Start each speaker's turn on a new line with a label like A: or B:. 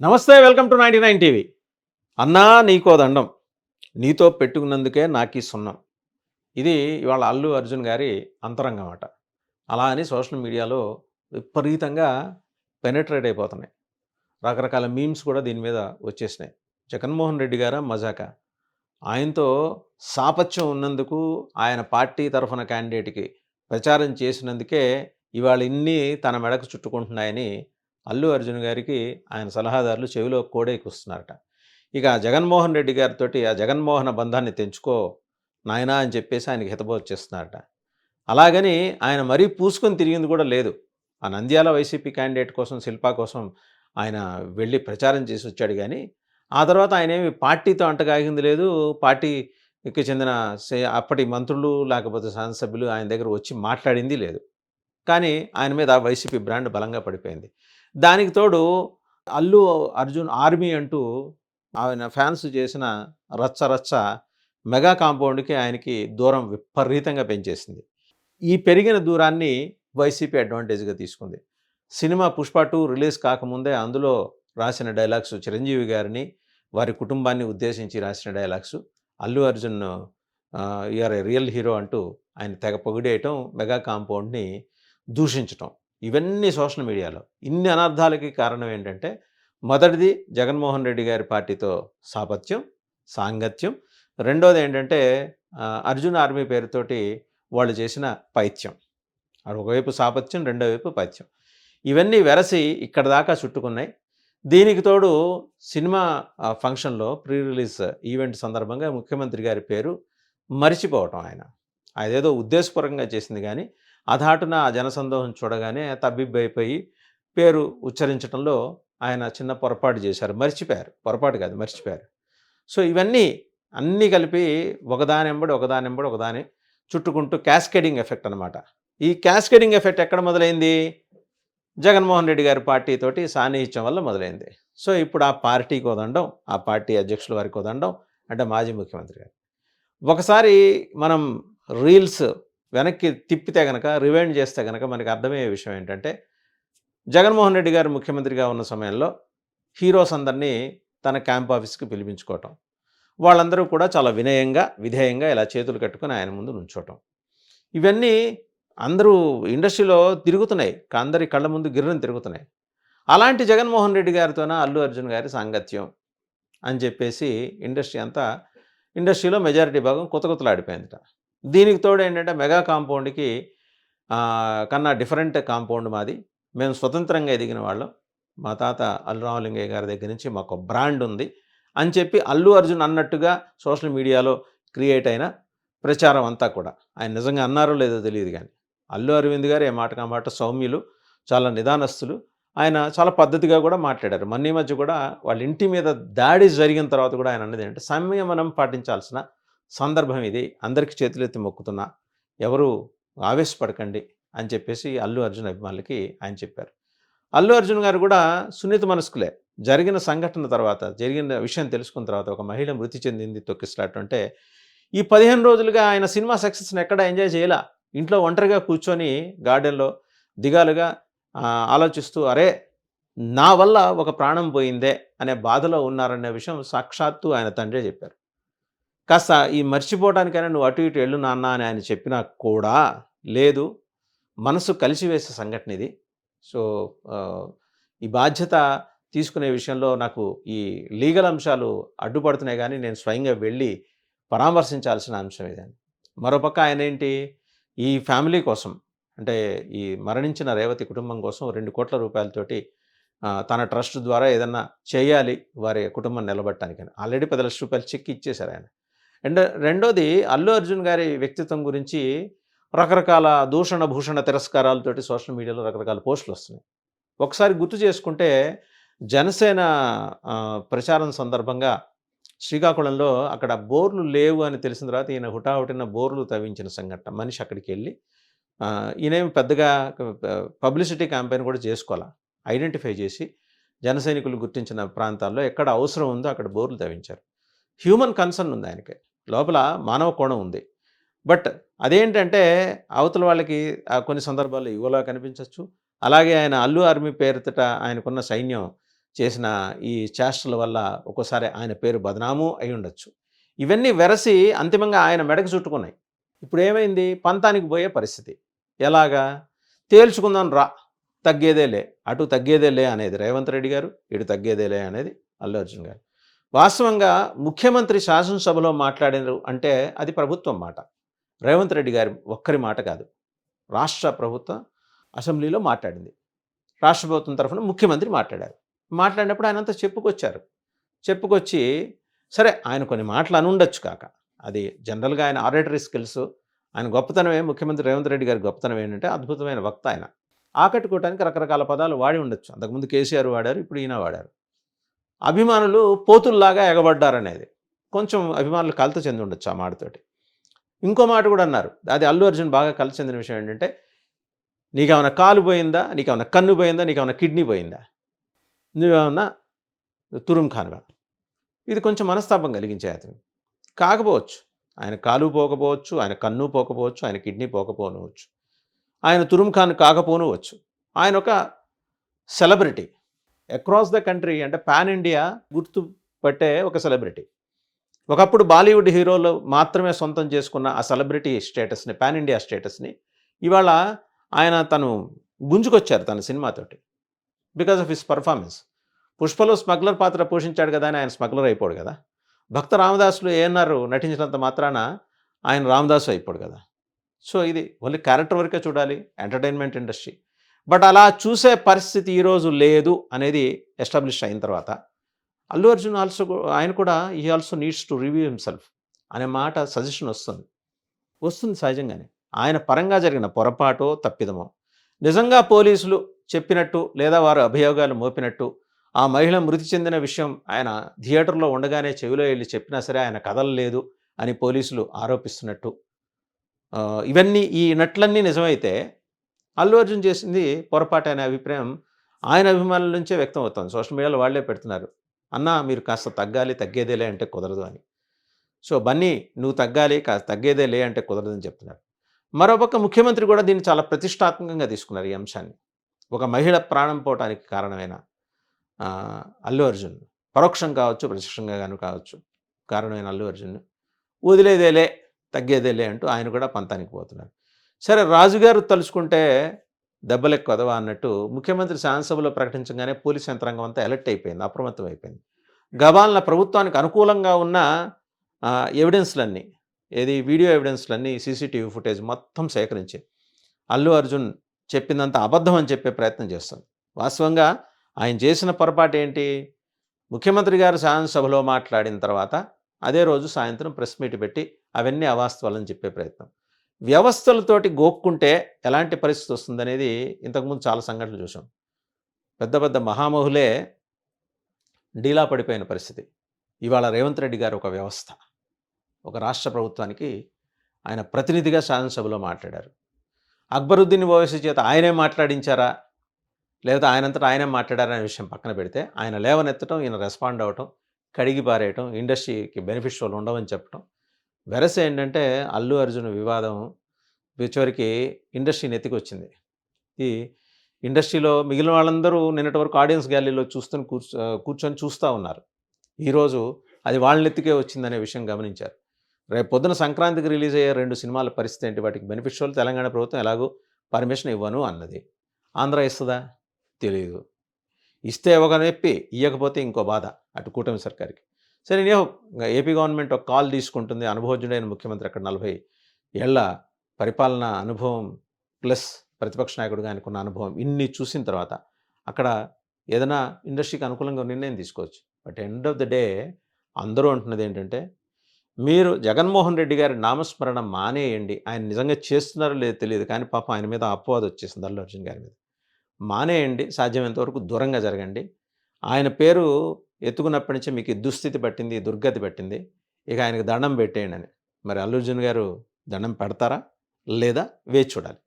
A: నమస్తే, welcome to 99 TV. అన్నా నీకో దండం, నీతో పెట్టుకున్నందుకే నాకీ సున్నం. ఇది ఇవాళ అల్లు అర్జున్ గారి అంతరంగం అట. అలా అని సోషల్ మీడియాలో విపరీతంగా పెనెట్రేట్ అయిపోతున్నాయి. రకరకాల మీమ్స్ కూడా దీని మీద వచ్చేసినాయి. జగన్మోహన్ రెడ్డి గారా మజాకా? ఆయనతో సాపత్యం ఉన్నందుకు, ఆయన పార్టీ తరఫున క్యాండిడేట్‌కి ప్రచారం చేసినందుకే ఇవాళ ఇన్ని తన మెడకు చుట్టుకుంటున్నాయని అల్లు అర్జున్ గారికి ఆయన సలహాదారులు చెవిలో కోడెక్కుస్తున్నారట. ఇక జగన్మోహన్ రెడ్డి గారితోటి ఆ జగన్మోహన బంధాన్ని తెంచుకో నాయనా అని చెప్పేసి ఆయనకి హితబోధ చేస్తున్నారట. అలాగని ఆయన మరీ పూసుకొని తిరిగింది కూడా లేదు. ఆ నంద్యాల వైసీపీ క్యాండిడేట్ కోసం, శిల్పా కోసం ఆయన వెళ్ళి ప్రచారం చేసి వచ్చాడు గానీ, ఆ తర్వాత ఆయనేమి పార్టీతో అంటగాగింది లేదు. పార్టీకి చెందిన అప్పటి మంత్రులు లేకపోతే శాసనసభ్యులు ఆయన దగ్గర వచ్చి మాట్లాడింది లేదు. కానీ ఆయన మీద వైసీపీ బ్రాండ్ బలంగా పడిపోయింది. దానికి తోడు అల్లు అర్జున్ ఆర్మీ అంటూ ఆయన ఫ్యాన్స్ చేసిన రచ్చ రచ్చ మెగా కాంపౌండ్‌కి ఆయనకి దూరం విపరీతంగా పెంచేసింది. ఈ పెరిగిన దూరాన్ని వైసీపీ అడ్వాంటేజ్‌గా తీసుకుంది. సినిమా 'పుష్ప 2' రిలీజ్ కాకముందే అందులో రాసిన డైలాగ్స్ చిరంజీవి గారిని, వారి కుటుంబాన్ని ఉద్దేశించి రాసిన dialogues Allu Arjun you are a real hero అంటూ ఆయన తెగ పొగిడేయటం, మెగా కాంపౌండ్‌ని దూషించటం. ఇవన్నీ సోషల్ మీడియాలో. ఇన్ని అనర్థాలకి కారణం ఏంటంటే, మొదటిది జగన్మోహన్ రెడ్డి గారి పార్టీతో సాపత్యం, సాంగత్యం. రెండోదేంటంటే అర్జున్ ఆర్మీ పేరుతోటి వాళ్ళు చేసిన పైత్యం. అది ఒకవైపు సాపత్యం, రెండో వైపు పైత్యం. ఇవన్నీ వెరసి ఇక్కడి దాకా చుట్టుకున్నాయి. దీనికి తోడు సినిమా ఫంక్షన్‌లో ప్రీ రిలీజ్ ఈవెంట్ సందర్భంగా ముఖ్యమంత్రి గారి పేరు మరిచిపోవటం ఆయన. అదేదో ఉద్దేశపూర్వకంగా చేసింది గానీ, అధాటున ఆ జనసందోహం చూడగానే తబ్బిబ్బైపోయి పేరు ఉచ్చరించటంలో ఆయన చిన్న పొరపాటు చేశారు. మర్చిపోయారు. పొరపాటు కాదు, మర్చిపోయారు. సో, ఇవన్నీ అన్నీ కలిపి ఒకదానెంబడి ఒకదానెంబడి ఒకదాని చుట్టుకుంటూ క్యాస్కేడింగ్ ఎఫెక్ట్ అనమాట. ఈ క్యాస్కేడింగ్ ఎఫెక్ట్ ఎక్కడ మొదలైంది? జగన్మోహన్ రెడ్డి గారి పార్టీతోటి సాన్నిహిత్యం వల్ల మొదలైంది. సో, ఇప్పుడు ఆ పార్టీకో దండం, ఆ పార్టీ అధ్యక్షుల వారికో దండం, అంటే మాజీ ముఖ్యమంత్రి గారు. ఒకసారి మనం రీల్స్ వెనక్కి తిప్పితే గనక, రివైండ్ చేస్తే గనక మనకు అర్థమయ్యే విషయం ఏంటంటే, జగన్మోహన్ రెడ్డి గారు ముఖ్యమంత్రిగా ఉన్న సమయంలో హీరోస్ అందరినీ తన క్యాంప్ ఆఫీస్‌కి పిలిపించుకోవటం. వాళ్ళందరూ కూడా చాలా వినయంగా, విధేయంగా ఇలా చేతులు కట్టుకొని ఆయన ముందు నుంచోవటం. ఇవన్నీ అందరూ ఇండస్ట్రీలో తిరుగుతున్నాయి. అందరి కళ్ళ ముందు గిర్రున తిరుగుతున్నాయి. అలాంటి జగన్మోహన్ రెడ్డి గారితోన అల్లు అర్జున్ గారి సాంగత్యం అని చెప్పేసి ఇండస్ట్రీలో మెజారిటీ భాగం కుతకుతలాడిపోయిందట. దీనికి తోడు ఏంటంటే మెగా కాంపౌండ్‌కి కన్నా డిఫరెంట్ కాంపౌండ్ మాది. మేము స్వతంత్రంగా ఎదిగిన వాళ్ళం. మా తాత అల్లు రామలింగయ్య గారి దగ్గర నుంచి మాకో బ్రాండ్ ఉంది అని చెప్పి అల్లు అర్జున్ అన్నట్టుగా సోషల్ మీడియాలో క్రియేట్ అయిన ప్రచారం అంతా కూడా. ఆయన నిజంగా అన్నారో లేదో తెలీదు గానీ. అల్లు అరవింద్ గారు ఏ మాటకి ఆ మాట సౌమ్యులు, చాలా నిదానస్తులు. ఆయన చాలా పద్ధతిగా కూడా మాట్లాడారు. మొన్న ఈ మధ్య కూడా వాళ్ళ ఇంటి మీద దాడి జరిగిన తర్వాత కూడా ఆయన అన్నదేంటంటే, సంయమనం పాటించాల్సిన సందర్భం ఇది. అందరికి చేతులెత్తి మొక్కుతున్నా. ఎవరు ఆవేశపడకండి అని చెప్పేసి అల్లు అర్జున్ అభిమానులకి ఆయన చెప్పారు. అల్లు అర్జున్ గారు కూడా సున్నిత మనస్కులే. జరిగిన సంఘటన తర్వాత, జరిగిన విషయం తెలుసుకున్న తర్వాత ఒక మహిళ మృతి చెందింది తొక్కిసలాట అంటే, ఈ 15 రోజులుగా ఆయన సినిమా సక్సెస్‌ని ఎక్కడ ఎంజాయ్ చేయలా. ఇంట్లో ఒంటరిగా కూర్చొని గార్డెన్‌లో దిగాలుగా ఆలోచిస్తూ అరే! నా వల్ల ఒక ప్రాణం పోయిందే అనే బాధలో ఉన్నారనే విషయం సాక్షాత్తు ఆయన తండ్రే చెప్పారు. కాస్త ఈ మర్చిపోవడానికైనా నువ్వు అటు ఇటు ఎళ్ళు నాన్న అని ఆయన చెప్పినా కూడా లేదు. మనసు కలిసివేసే సంఘటన ఇది. సో, ఆహ్, ఈ బాధ్యత తీసుకునే విషయంలో నాకు ఈ లీగల్ అంశాలు అడ్డుపడుతున్నాయి గానీ, నేను స్వయంగా వెళ్ళి పరామర్శించాల్సిన అంశం ఇదని. మరోపక్క ఆయనేంటి, ఈ ఫ్యామిలీ కోసం అంటే ఈ మరణించిన రేవతి కుటుంబం కోసం ₹2,00,00,000 తన ట్రస్ట్ ద్వారా ఏదన్నా చేయాలి వారి కుటుంబం నిలబడటానికని. Already ₹10,00,000 check ఇచ్చేసారాయన. రెండోది అల్లు అర్జున్ గారి వ్యక్తిత్వం గురించి రకరకాల దూషణ, భూషణ, తిరస్కారాలతోటి సోషల్ మీడియాలో రకరకాల పోస్టులొస్తున్నాయి. ఒకసారి గుర్తు చేసుకుంటే జనసేన ప్రచారం సందర్భంగా శ్రీకాకుళంలో అక్కడ బోర్లు లేవు అని తెలిసిన తర్వాత ఈయన హుటాహుటిన బోర్లు తవ్వించిన సంఘటన. మనిషి అక్కడికెళ్ళి ఈయనేమి పెద్దగా పబ్లిసిటీ క్యాంపెయిన్ కూడా చేసుకోలా. ఐడెంటిఫై చేసి జన సైనికులు గుర్తించిన ప్రాంతాల్లో ఎక్కడ అవసరం ఉందో అక్కడ బోర్లు తవ్వించారు. హ్యూమన్ కన్సర్న్ ఉంది ఆయనకి. లోపల మానవ కోణం ఉంది. బట్ అదేంటంటే అవతల వాళ్ళకి కొన్ని సందర్భాల్లో ఇగోలా కనిపించొచ్చు. అలాగే ఆయన అల్లు ఆర్మీ పేరితట ఆయనకున్న సైన్యం చేసిన ఈ చేష్టల వల్ల ఒక్కోసారి ఆయన పేరు బదనాము అయి ఉండొచ్చు. ఇవన్నీ వెరసి అంతిమంగా ఆయన మెడకు చుట్టుకున్నాయి. ఇప్పుడేమైంది? పంతానికి పోయే పరిస్థితి. ఎలాగా? తేల్చుకుందాం రా, తగ్గేదేలే. అటు తగ్గేదేలే అనేది రేవంత్ రెడ్డి గారు, ఇటు తగ్గేదేలే అనేది అల్లు అర్జున్ గారు. వాస్తవంగా ముఖ్యమంత్రి శాసనసభలో మాట్లాడినారు అంటే అది ప్రభుత్వం మాట. రేవంత్ రెడ్డి గారి ఒక్కరి మాట కాదు. రాష్ట్ర ప్రభుత్వం అసెంబ్లీలో మాట్లాడింది. రాష్ట్ర ప్రభుత్వం తరఫున ముఖ్యమంత్రి మాట్లాడారు. మాట్లాడినప్పుడు ఆయనంతా చెప్పుకొచ్చారు. చెప్పుకొచ్చి సరే ఆయన కొన్ని మాటలు అనుండొచ్చు కాక. అది జనరల్‌గా ఆయన ఆరేటరీ స్కిల్స్, ఆయన గొప్పతనమే ముఖ్యమంత్రి రేవంత్ రెడ్డి గారి గొప్పతనం ఏంటంటే అద్భుతమైన వక్త ఆయన. ఆకట్టుకోవటానికి రకరకాల పదాలు వాడి ఉండొచ్చు. అంతకుముందు కేసీఆర్ వాడారు. ఇప్పుడు ఈయన వాడారు. అభిమానులు పోతుల్లాగా ఎగబడ్డారనేది. కొంచెం అభిమానులు కలత చెంది ఉండొచ్చు ఆ మాటతోటి. ఇంకో మాట కూడా అన్నారు. అది అల్లు అర్జున్ బాగా కలత చెందిన విషయం ఏంటంటే, "నీకేమన్నా కాలు పోయిందా? నీకేమన్నా కన్ను పోయిందా? నీకేమన్నా కిడ్నీ పోయిందా? నువ్వేమన్నా తురుం ఖాన్‌వా?" ఇది కొంచెం మనస్తాపం కలిగించే అతనికి. కాకపోవచ్చు. ఆయన కాలు పోకపోవచ్చు, ఆయన కన్ను పోకపోవచ్చు, ఆయన కిడ్నీ పోకపోనవచ్చు. ఆయన తురుం ఖాన్ కాకపోనవచ్చు. ఆయన ఒక సెలబ్రిటీ. అక్రాస్ ద కంట్రీ అంటే పాన్ ఇండియా గుర్తు పట్టే ఒక సెలబ్రిటీ. ఒకప్పుడు బాలీవుడ్ హీరోలు మాత్రమే సొంతం చేసుకున్న ఆ సెలబ్రిటీ స్టేటస్‌ని, పాన్ ఇండియా స్టేటస్‌ని ఇవాళ తను గుంజుకొచ్చారు తన సినిమాతోటి. Because of his performance. 'పుష్పలో' స్మగ్లర్ పాత్ర పోషించాడు కదా అని ఆయన స్మగ్లర్ అయిపోడు కదా. 'భక్త రామదాసులో' ఏఎన్నార్ నటించినంత మాత్రాన ఆయన రామదాసు అయిపోడు కదా. సో ఇది ఓన్లీ క్యారెక్టర్ వరకే చూడాలి ఎంటర్‌టైన్‌మెంట్ ఇండస్ట్రీ. బట్ అలా చూసే పరిస్థితి ఈరోజు లేదు అనేది ఎస్టాబ్లిష్ అయిన తర్వాత అల్లు అర్జున్ ఆయన కూడా he also needs to review himself అనే మాట సజెషన్ వస్తుంది. వస్తుంది సహజంగానే. ఆయన పరంగా జరిగిన పొరపాటో, తప్పిదమో నిజంగా పోలీసులు చెప్పినట్టు లేదా వారు అభియోగాలు మోపినట్టు ఆ మహిళ మృతి చెందిన విషయం ఆయన థియేటర్‌లో ఉండగానే చెవిలో ఎళ్లి చెప్పినా సరే ఆయన కదలలేదు అని పోలీసులు ఆరోపిస్తున్నట్టు ఇవన్నీ ఈ నట్లన్నీ నిజమైతే అల్లు అర్జున్ చేసింది పొరపాటు అనే అభిప్రాయం ఆయన అభిమానుల నుంచే వ్యక్తం అవుతుంది. సోషల్ మీడియాలో వాళ్ళే పెడుతున్నారు. "అన్నా మీరు కాస్త తగ్గాలి, తగ్గేదేలే అంటే కుదరదు" అని. సో బన్నీ నువ్వు తగ్గాలి, కాస్త తగ్గేదేలే అంటే కుదరదని చెప్తున్నారు. మరోపక్క ముఖ్యమంత్రి కూడా దీన్ని చాలా ప్రతిష్టాత్మకంగా తీసుకున్నారు ఈ అంశాన్ని. ఒక మహిళ ప్రాణం పోవటానికి కారణమైన అల్లు అర్జున్ పరోక్షం కావచ్చు, ప్రత్యక్షంగా గాను కావచ్చు కారణమైన అల్లు అర్జున్ వదిలేదేలే, తగ్గేదేలే అంటూ ఆయన కూడా పంతానికి పోతున్నారు. సరే రాజుగారు తలుచుకుంటే దెబ్బలెక్కు కొదవా అన్నట్టు ముఖ్యమంత్రి శాసనసభలో ప్రకటించగానే పోలీస్ యంత్రాంగం అంతా అలర్ట్ అయిపోయింది, అప్రమత్తం అయిపోయింది. గబాల్న ప్రభుత్వానికి అనుకూలంగా ఉన్న ఎవిడెన్స్‌లన్నీ వీడియో ఎవిడెన్స్‌లన్నీ సీసీటీవీ ఫుటేజ్ మొత్తం సేకరించి అల్లు అర్జున్ చెప్పిందంతా అబద్ధం అని చెప్పే ప్రయత్నం చేస్తుంది. వాస్తవంగా ఆయన చేసిన పొరపాటు ఏంటి? ముఖ్యమంత్రి గారు శాసనసభలో మాట్లాడిన తర్వాత అదే రోజు సాయంత్రం ప్రెస్ మీట్ పెట్టి అవన్నీ అవాస్తవాలని చెప్పే ప్రయత్నం. వ్యవస్థలతోటి గోక్కుంటే ఎలాంటి పరిస్థితి వస్తుందనేది ఇంతకుముందు చాలా సంఘటనలు చూసాం. పెద్ద పెద్ద మహామహులే డీలా పడిపోయిన పరిస్థితి. ఇవాళ రేవంత్ రెడ్డి గారు ఒక వ్యవస్థ. ఒక రాష్ట్ర ప్రభుత్వానికి ఆయన ప్రతినిధిగా శాసనసభలో మాట్లాడారు. అక్బరుద్దీన్ ఓవైసీ చేత ఆయనే మాట్లాడించారా? లేదా ఆయనంతటా ఆయనే మాట్లాడారా అనే విషయం పక్కన పెడితే ఆయన లేవనెత్తడం, ఈయన రెస్పాండ్ అవ్వటం, కడిగి పారేయటం, ఇండస్ట్రీకి బెనిఫిషియల్ ఉండవని చెప్పటం. వెరస ఏంటంటే అల్లు అర్జున్ వివాదం చివరికి ఇండస్ట్రీని ఎత్తుకొచ్చింది. ఈ ఇండస్ట్రీలో మిగిలిన వాళ్ళందరూ నిన్నటి వరకు ఆడియన్స్ గ్యాలరీలో కూర్చొని చూస్తూ ఉన్నారు. ఈరోజు అది వాళ్ళ నెత్తికే వచ్చిందనే విషయం గమనించారు. రేపు పొద్దున సంక్రాంతికి రిలీజ్ అయ్యే 2 సినిమాల పరిస్థితి ఏంటి? వాటికి బెనిఫిషియల్ తెలంగాణ ప్రభుత్వం ఎలాగో పర్మిషన్ ఇవ్వను అన్నది. ఆంధ్ర ఇస్తదా? తెలీదు. ఇస్తే ఒక నొప్పి, ఇయ్యకపోతే ఇంకో బాధ అటు కూటమి సర్కార్‌కి. సరే ఏపీ గవర్నమెంట్ ఒక కాల్ తీసుకుంటుంది. అనుభవజ్ఞుడైన ముఖ్యమంత్రి అక్కడ 40 ఏళ్ల పరిపాలనా అనుభవం ప్లస్ ప్రతిపక్ష నాయకుడిగా ఆయనకున్న అనుభవం ఇన్ని చూసిన తర్వాత అక్కడ ఏదైనా ఇండస్ట్రీకి అనుకూలంగా నిర్ణయం తీసుకోవచ్చు. But end of the day అందరూ అంటున్నది ఏంటంటే, మీరు జగన్మోహన్ రెడ్డి గారి నామస్మరణ మానేయండి. ఆయన నిజంగా చేస్తున్నారో లేదో తెలియదు. కానీ పాపం ఆయన మీద అపవాదు వచ్చేసింది అల్లు అర్జున్ గారి మీద. మానేయండి. సాధ్యమైనంత వరకు దూరంగా జరగండి. ఆయన పేరు ఎత్తుకున్నప్పటి నుంచి మీకు ఈ దుస్థితి పట్టింది, ఈ దుర్గతి పట్టింది. ఇక ఆయనకు దండం పెట్టేయండి అని. మరి అల్లు అర్జున్ గారు దండం పెడతారా? లేదా? వేచి చూడాలి.